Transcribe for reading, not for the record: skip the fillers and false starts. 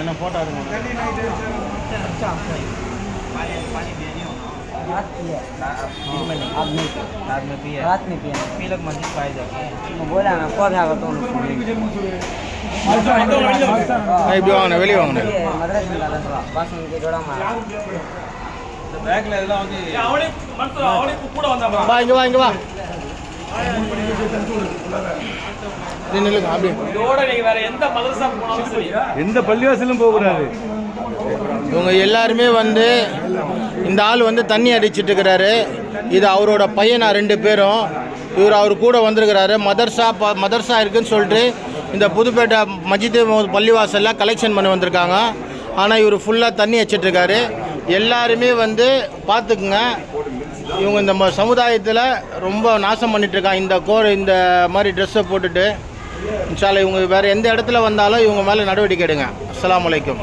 என்ன ஃபோட்டோ எடுங்க रात में पिए पीलक मस्जिद पाए जाके बोला ना कब आएगा तो இப்படி வாங்க வெளியே வாங்க मद्रास में बस उनके जोड़ा मारा பேக்ல இதெல்லாம் வந்து அவனுக்கு கூட வந்தா வா இங்க வா இங்க வா நில்லுங்க அப்படியே இதோட நீங்க வேற எந்த மதரசா போனாலும் சரி எந்த பள்ளிவாசலும் போகக்கூடாது. இவங்க எல்லாருமே வந்து இந்த ஆள் வந்து தண்ணி அடிச்சிட்டு இருக்கிறாரு. இது அவரோட பையனா 2 பேரும். இவர் அவர் கூட வந்திருக்கிறாரு. மதர்சா இருக்குன்னு சொல்லிட்டு இந்த புதுப்பேட்டை மஜித் பள்ளிவாசலில் கலெக்ஷன் பண்ணி வந்திருக்காங்க. ஆனால் இவர் ஃபுல்லாக தண்ணி அடிச்சிட்ருக்காரு. எல்லாருமே வந்து பார்த்துக்குங்க, இவங்க இந்த சமுதாயத்தில் ரொம்ப நாசம் பண்ணிகிட்ருக்காங்க. இந்த மாதிரி ட்ரெஸ்ஸை போட்டுட்டு இன்ஷா அல்லாஹ் இவங்க வேறு எந்த இடத்துல வந்தாலும் இவங்க மேலே நடவடிக்கை எடுங்க. அஸ்ஸலாமு அலைக்கும்.